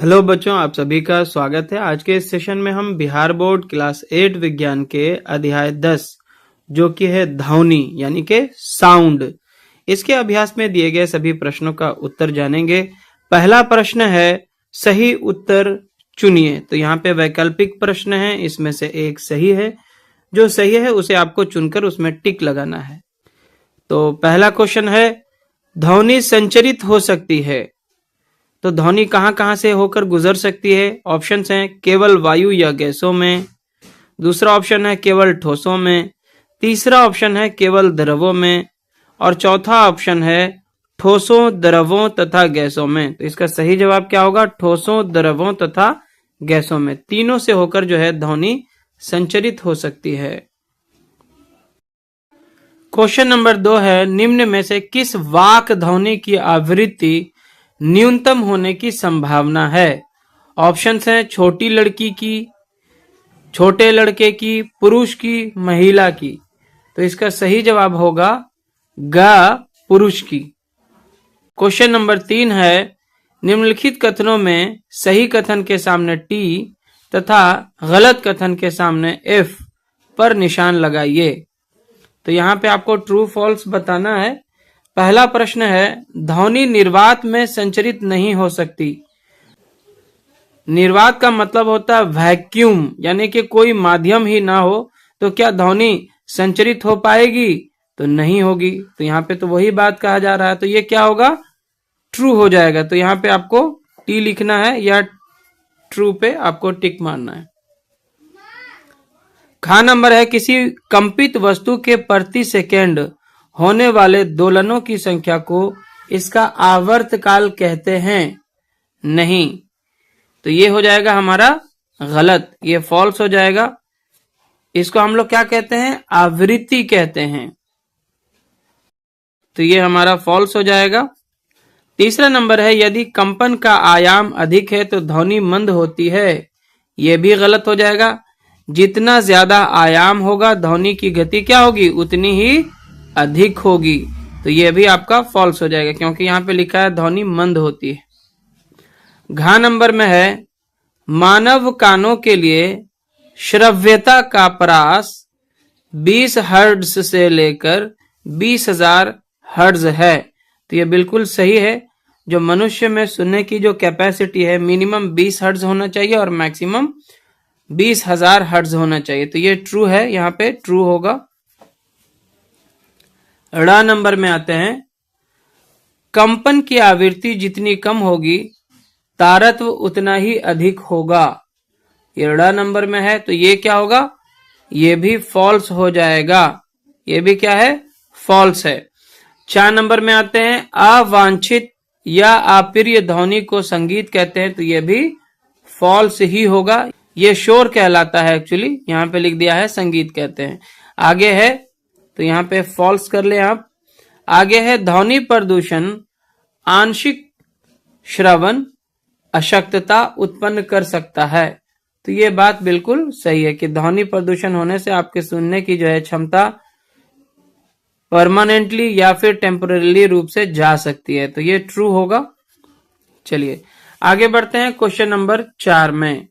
Hello बच्चों, आप सभी का स्वागत है। आज के इस सेशन में हम बिहार बोर्ड क्लास 8 विज्ञान के अध्याय 10 जो कि है ध्वनि यानी के साउंड, इसके अभ्यास में दिए गए सभी प्रश्नों का उत्तर जानेंगे। पहला प्रश्न है सही उत्तर चुनिए। तो यहाँ पे वैकल्पिक प्रश्न है, इसमें से एक सही है। जो सही है उसे आपको चुनकर उसमें टिक लगाना है। तो पहला क्वेश्चन है ध्वनि संचरित हो सकती है। तो ध्वनि कहां कहां से होकर गुजर सकती है? ऑप्शंस हैं केवल वायु या गैसों में, दूसरा ऑप्शन है केवल ठोसों में, तीसरा ऑप्शन है केवल द्रवों में और चौथा ऑप्शन है ठोसों, द्रवों तथा गैसों में। तो इसका सही जवाब क्या होगा? ठोसों, द्रवों तथा गैसों में, तीनों से होकर जो है ध्वनि संचरित हो सकती है। क्वेश्चन नंबर 2 है निम्न में से किस वाक ध्वनि की आवृत्ति न्यूनतम होने की संभावना है? ऑप्शंस हैं छोटी लड़की की, छोटे लड़के की, पुरुष की, महिला की। तो इसका सही जवाब होगा ग, पुरुष की। क्वेश्चन नंबर 3 है निम्नलिखित कथनों में सही कथन के सामने टी तथा गलत कथन के सामने एफ पर निशान लगाइए। तो यहाँ पे आपको ट्रू फॉल्स बताना है। पहला प्रश्न है ध्वनि निर्वात में संचरित नहीं हो सकती। निर्वात का मतलब होता है वैक्यूम, यानी कि कोई माध्यम ही ना हो तो क्या ध्वनि संचरित हो पाएगी? तो नहीं होगी। तो यहाँ पे तो वही बात कहा जा रहा है, तो ये क्या होगा? ट्रू हो जाएगा। तो यहाँ पे आपको टी लिखना है या ट्रू पे आपको टिक मारना है। ख नंबर है किसी कंपित वस्तु के प्रति सेकेंड होने वाले दोलनों की संख्या को इसका आवर्तकाल कहते हैं। नहीं, तो ये हो जाएगा हमारा गलत, ये फॉल्स हो जाएगा। इसको हम लोग क्या कहते हैं? आवृत्ति कहते हैं। तो ये हमारा फॉल्स हो जाएगा। तीसरा नंबर है यदि कंपन का आयाम अधिक है तो ध्वनि मंद होती है। ये भी गलत हो जाएगा। जितना ज्यादा आयाम होगा ध्वनि की गति क्या होगी? उतनी ही अधिक होगी। तो यह भी आपका फॉल्स हो जाएगा क्योंकि यहाँ पे लिखा है ध्वनि मंद होती है। घ नंबर में है मानव कानों के लिए श्रव्यता का परास 20 हर्ट्ज से लेकर 20,000 हर्ट्ज है। तो यह बिल्कुल सही है। जो मनुष्य में सुनने की जो कैपेसिटी है मिनिमम 20 हर्ट्ज होना चाहिए और मैक्सिमम 20,000 हर्ट्ज होना चाहिए। तो ये ट्रू है, यहाँ पे ट्रू होगा। ड़ नंबर में आते हैं कंपन की आवृत्ति जितनी कम होगी तारत्व उतना ही अधिक होगा। ये ड़ नंबर में है, तो ये क्या होगा? ये भी फॉल्स हो जाएगा। ये भी क्या है? फॉल्स है। 4 नंबर में आते हैं अवांछित या अप्रिय ध्वनि को संगीत कहते हैं। तो ये भी फॉल्स ही होगा। ये शोर कहलाता है, एक्चुअली यहाँ पे लिख दिया है संगीत कहते हैं। आगे है तो यहाँ पे फॉल्स कर ले आप। आगे है ध्वनि प्रदूषण आंशिक श्रवण अशक्तता उत्पन्न कर सकता है। तो ये बात बिल्कुल सही है कि ध्वनि प्रदूषण होने से आपके सुनने की जो है क्षमता परमानेंटली या फिर टेम्पररी रूप से जा सकती है। तो ये ट्रू होगा। चलिए आगे बढ़ते हैं क्वेश्चन नंबर 4 में।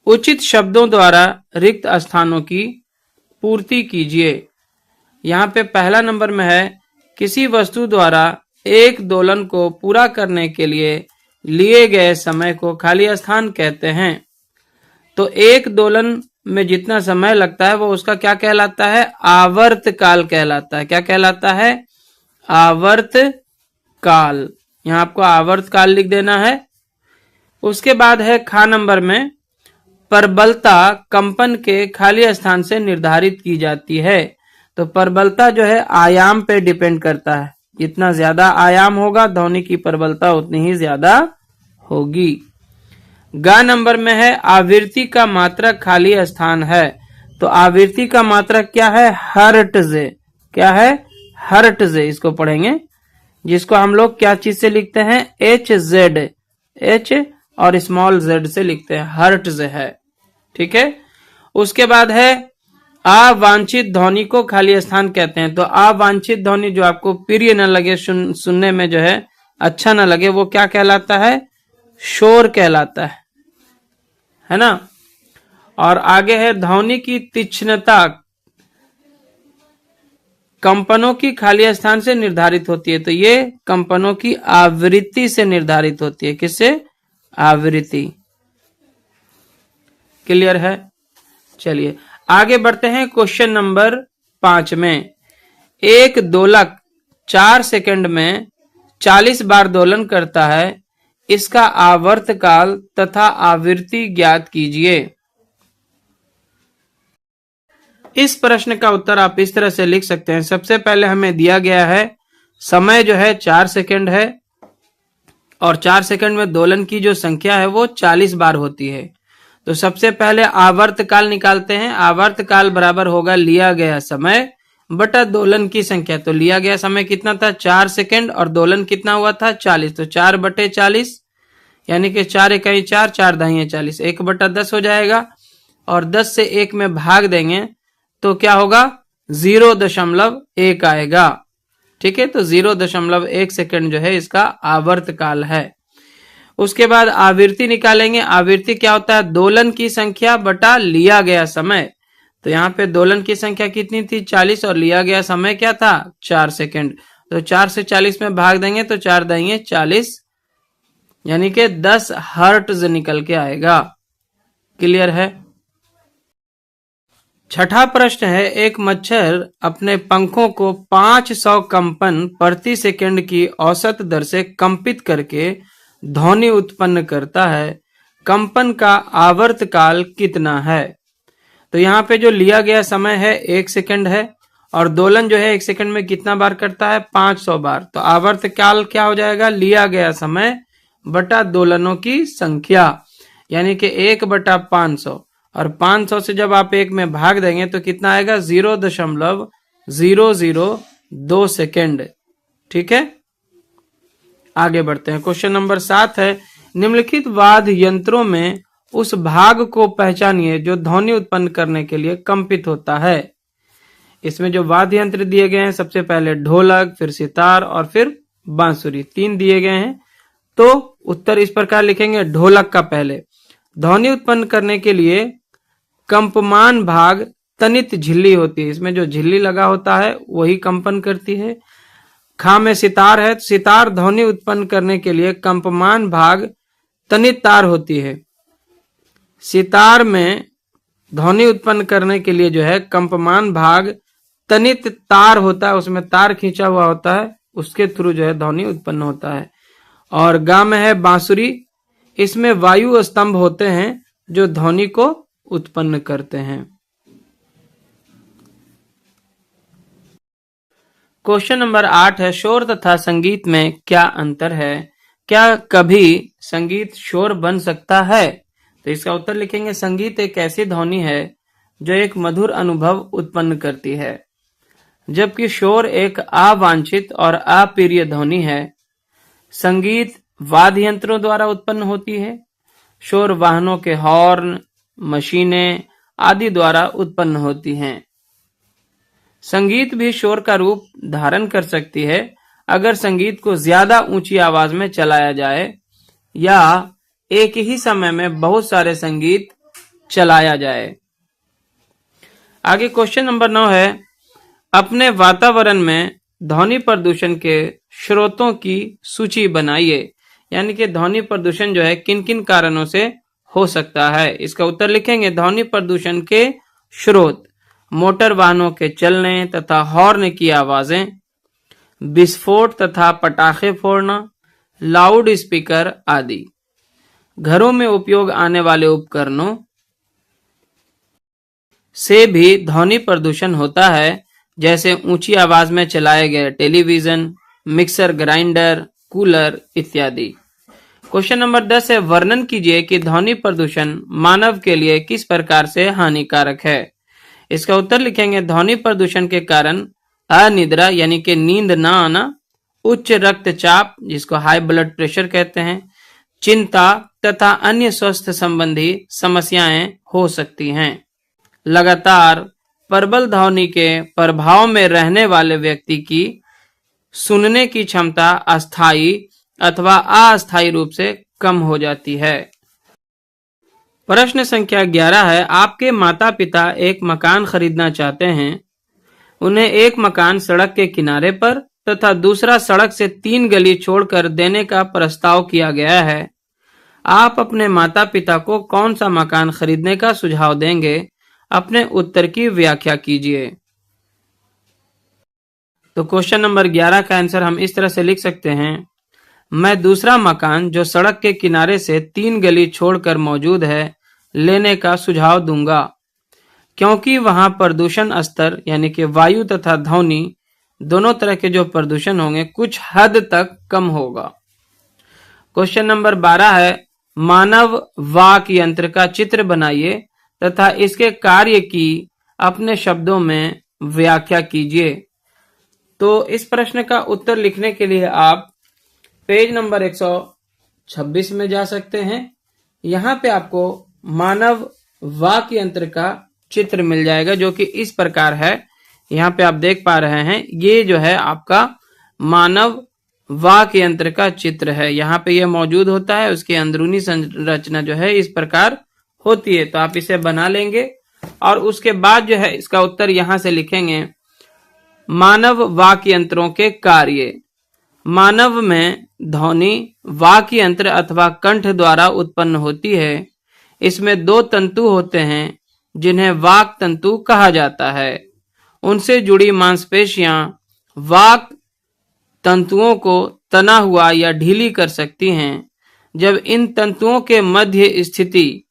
उचित शब्दों द्वारा रिक्त स्थानों की पूर्ति कीजिए। यहाँ पे पहला नंबर में है किसी वस्तु द्वारा एक दोलन को पूरा करने के लिए लिए गए समय को खाली स्थान कहते हैं। तो एक दोलन में जितना समय लगता है वो उसका क्या कहलाता है? आवर्तकाल कहलाता है। क्या कहलाता है? आवर्तकाल। यहाँ आपको आवर्तकाल लिख देना है। उसके बाद है ख नंबर में प्रबलता कंपन के खाली स्थान से निर्धारित की जाती है। तो प्रबलता जो है आयाम पे डिपेंड करता है। जितना ज्यादा आयाम होगा ध्वनि की प्रबलता उतनी ही ज्यादा होगी। ग नंबर में है आवृत्ति का मात्रक खाली स्थान है। तो आवृत्ति का मात्रक क्या है? हर्ट्ज। क्या है? हर्ट्ज। इसको पढ़ेंगे, जिसको हम लोग क्या चीज से लिखते हैं? HZ, H और स्मॉल z से लिखते हैं, हर्ट्ज है। ठीक है। उसके बाद है अवांछित ध्वनि को खाली स्थान कहते हैं। तो अवांछित ध्वनि जो आपको प्रिय न लगे, सुनने में जो है अच्छा न लगे, वो क्या कहलाता है? शोर कहलाता है ना। और आगे है ध्वनि की तीक्ष्णता कंपनों की खाली स्थान से निर्धारित होती है। तो ये कंपनों की आवृत्ति से निर्धारित होती है। किससे? आवृत्ति। क्लियर है? चलिए आगे बढ़ते हैं क्वेश्चन नंबर 5 में। एक दोलक 4 सेकंड में 40 बार दोलन करता है, इसका आवर्तकाल तथा आवृत्ति ज्ञात कीजिए। इस प्रश्न का उत्तर आप इस तरह से लिख सकते हैं। सबसे पहले हमें दिया गया है समय जो है 4 सेकंड है और 4 सेकंड में दोलन की जो संख्या है वो 40 बार होती है। तो सबसे पहले आवर्तकाल निकालते हैं। आवर्तकाल बराबर होगा लिया गया समय बटा दोलन की संख्या। तो लिया गया समय कितना था? 4 सेकंड और दोलन कितना हुआ था? 40। तो 4 बटे 40 यानी कि 4 इकाई 4, 4 दाहिए 40, 1 बटा 10 हो जाएगा। और 10 से 1 में भाग देंगे तो क्या होगा? 0.1 आएगा। ठीक है, तो 0.1 सेकंड जो है इसका आवर्तकाल है। उसके बाद आवृत्ति निकालेंगे। आवृत्ति क्या होता है? दोलन की संख्या बटा लिया गया समय। तो यहाँ पे दोलन की संख्या कितनी थी? 40 और लिया गया समय क्या था? 4 सेकंड। तो 4 से 40 में भाग देंगे तो 4 दाइए 40 यानी कि 10 हर्ट्ज निकल के आएगा। क्लियर है? छठा प्रश्न है, एक मच्छर अपने पंखों को 500 कंपन प्रति सेकंड की औसत दर से कंपित करके ध्वनि उत्पन्न करता है। कंपन का आवर्तकाल कितना है? तो यहाँ पे जो लिया गया समय है 1 सेकंड है और दोलन जो है 1 सेकंड में कितना बार करता है? 500 बार। तो आवर्तकाल क्या हो जाएगा? लिया गया समय बटा दोलनों की संख्या यानी कि 1 बटा 500। और 500 से जब आप 1 में भाग देंगे तो कितना आएगा? 0.002 सेकेंड। ठीक है, आगे बढ़ते हैं। क्वेश्चन नंबर 7 है, निम्नलिखित वाद्य यंत्रों में उस भाग को पहचानिए जो ध्वनि उत्पन्न करने के लिए कंपित होता है। इसमें जो वाद्य यंत्र दिए गए हैं, सबसे पहले ढोलक, फिर सितार और फिर बांसुरी, 3 दिए गए हैं। तो उत्तर इस प्रकार लिखेंगे। ढोलक का पहले, ध्वनि उत्पन्न करने के लिए कंपमान भाग तनित झिल्ली होती है। इसमें जो झिल्ली लगा होता है वही कंपन करती है। खा में सितार है, सितार ध्वनि उत्पन्न करने के लिए कंपमान भाग तनित तार होती है। सितार में ध्वनि उत्पन्न करने के लिए जो है कंपमान भाग तनित तार होता है, उसमें तार खींचा हुआ होता है, उसके थ्रू जो है ध्वनि उत्पन्न होता है। और गा में है बांसुरी, इसमें वायु स्तंभ होते हैं जो ध्वनि को उत्पन्न करते हैं। क्वेश्चन नंबर 8 है, शोर तथा संगीत में क्या अंतर है? क्या कभी संगीत शोर बन सकता है? तो इसका उत्तर लिखेंगे, संगीत एक ऐसी ध्वनि है जो एक मधुर अनुभव उत्पन्न करती है, जबकि शोर एक अवांछित और अप्रिय ध्वनि है। संगीत वाद्य यंत्रों द्वारा उत्पन्न होती है। शोर वाहनों के हॉर्न, मशीनें आदि द्वारा उत्पन्न होती हैं। संगीत भी शोर का रूप धारण कर सकती है अगर संगीत को ज्यादा ऊंची आवाज में चलाया जाए या एक ही समय में बहुत सारे संगीत चलाया जाए। आगे क्वेश्चन नंबर 9 है, अपने वातावरण में ध्वनि प्रदूषण के स्रोतों की सूची बनाइए। यानी कि ध्वनि प्रदूषण जो है किन किन कारणों से हो सकता है? इसका उत्तर लिखेंगे, ध्वनि प्रदूषण के स्रोत मोटर वाहनों के चलने तथा हॉर्न की आवाजें, विस्फोट तथा पटाखे फोड़ना, लाउड स्पीकर आदि। घरों में उपयोग आने वाले उपकरणों से भी ध्वनि प्रदूषण होता है, जैसे ऊंची आवाज में चलाए गए टेलीविजन, मिक्सर ग्राइंडर, कूलर इत्यादि। क्वेश्चन नंबर 10 है, वर्णन कीजिए कि ध्वनि प्रदूषण मानव के लिए किस प्रकार से हानिकारक है। इसका उत्तर लिखेंगे, ध्वनि प्रदूषण के कारण अनिद्रा यानी कि नींद ना आना, उच्च रक्तचाप जिसको हाई ब्लड प्रेशर कहते हैं, चिंता तथा अन्य स्वास्थ्य संबंधी समस्याएं हो सकती हैं। लगातार प्रबल ध्वनि के प्रभाव में रहने वाले व्यक्ति की सुनने की क्षमता अस्थायी अथवा अस्थायी रूप से कम हो जाती है। प्रश्न संख्या 11 है, आपके माता पिता एक मकान खरीदना चाहते हैं। उन्हें एक मकान सड़क के किनारे पर तथा दूसरा सड़क से 3 गली छोड़कर देने का प्रस्ताव किया गया है। आप अपने माता पिता को कौन सा मकान खरीदने का सुझाव देंगे? अपने उत्तर की व्याख्या कीजिए। तो क्वेश्चन नंबर 11 का आंसर हम इस तरह से लिख सकते हैं, मैं दूसरा मकान जो सड़क के किनारे से 3 गली छोड़कर मौजूद है लेने का सुझाव दूंगा, क्योंकि वहां प्रदूषण स्तर यानी कि वायु तथा ध्वनि दोनों तरह के जो प्रदूषण होंगे कुछ हद तक कम होगा। क्वेश्चन नंबर 12 है, मानव वाक यंत्र का चित्र बनाइए तथा इसके कार्य की अपने शब्दों में व्याख्या कीजिए। तो इस प्रश्न का उत्तर लिखने के लिए आप पेज नंबर 126 में जा सकते हैं। यहाँ पे आपको मानव वाक यंत्र का चित्र मिल जाएगा जो कि इस प्रकार है। यहाँ पे आप देख पा रहे हैं, ये जो है आपका मानव वाक यंत्र का चित्र है। यहाँ पे ये मौजूद होता है, उसकी अंदरूनी संरचना जो है इस प्रकार होती है। तो आप इसे बना लेंगे और उसके बाद जो है इसका उत्तर यहाँ से लिखेंगे, मानव वाक यंत्रों के कार्य। मानव में ध्वनि वाक यंत्र अथवा कंठ द्वारा उत्पन्न होती है। इसमें 2 तंतु होते हैं जिन्हें वाक तंतु कहा जाता है। उनसे जुड़ी मांसपेशियां वाक तंतुओं को तना हुआ या ढीली कर सकती हैं। जब इन तंतुओं के मध्य स्थिति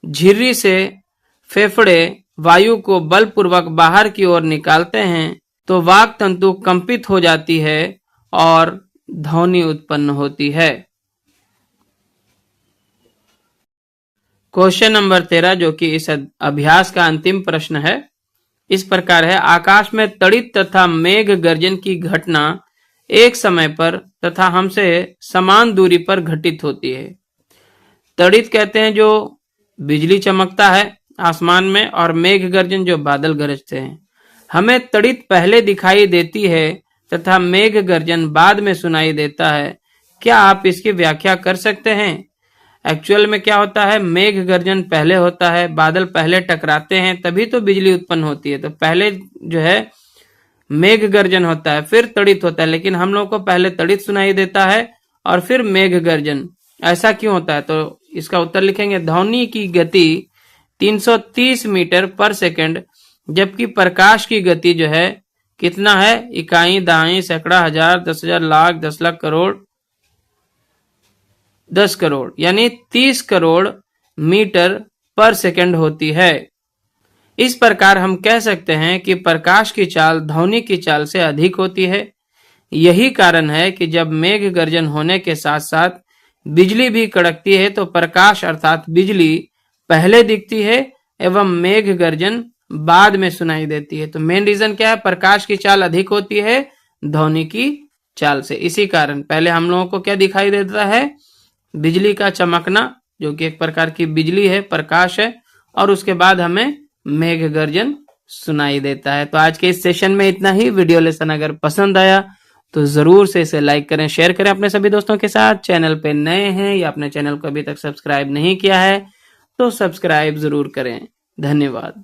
झिर्री से फेफड़े वायु को बलपूर्वक बाहर की ओर निकालते हैं तो वाक तंतु कंपित हो जाती है और ध्वनि उत्पन्न होती है। क्वेश्चन नंबर 13 जो कि इस अभ्यास का अंतिम प्रश्न है, इस प्रकार है, आकाश में तड़ित तथा मेघ गर्जन की घटना एक समय पर तथा हमसे समान दूरी पर घटित होती है। तड़ित कहते हैं जो बिजली चमकता है आसमान में, और मेघ गर्जन जो बादल गरजते हैं। हमें तड़ित पहले दिखाई देती है तथा मेघ गर्जन बाद में सुनाई देता है। क्या आप इसकी व्याख्या कर सकते हैं? एक्चुअल में क्या होता है, मेघ गर्जन पहले होता है, बादल पहले टकराते हैं तभी तो बिजली उत्पन्न होती है। तो पहले जो है मेघ गर्जन होता है, फिर तड़ित होता है, लेकिन हम लोगों को पहले तड़ित सुनाई देता है और फिर मेघ गर्जन। ऐसा क्यों होता है? तो इसका उत्तर लिखेंगे, ध्वनि की गति 330 मीटर पर सेकंड, जबकि प्रकाश की गति जो है कितना है, इकाई, दहाई, सैकड़ा, हजार, 10,000, लाख, 10 लाख, करोड़, 10 करोड़ यानी 30 करोड़ मीटर पर सेकंड होती है। इस प्रकार हम कह सकते हैं कि प्रकाश की चाल ध्वनि की चाल से अधिक होती है। यही कारण है कि जब मेघ गर्जन होने के साथ साथ बिजली भी कड़कती है तो प्रकाश अर्थात बिजली पहले दिखती है एवं मेघ गर्जन बाद में सुनाई देती है। तो मेन रीजन क्या है, प्रकाश की चाल अधिक होती है ध्वनि की चाल से। इसी कारण पहले हम लोगों को क्या दिखाई देता है, बिजली का चमकना जो कि एक प्रकार की बिजली है, प्रकाश है, और उसके बाद हमें मेघ गर्जन सुनाई देता है। तो आज के इस सेशन में इतना ही। वीडियो लेसन अगर पसंद आया तो जरूर से इसे लाइक करें, शेयर करें अपने सभी दोस्तों के साथ। चैनल पे नए हैं या अपने चैनल को अभी तक सब्सक्राइब नहीं किया है तो सब्सक्राइब जरूर करें। धन्यवाद।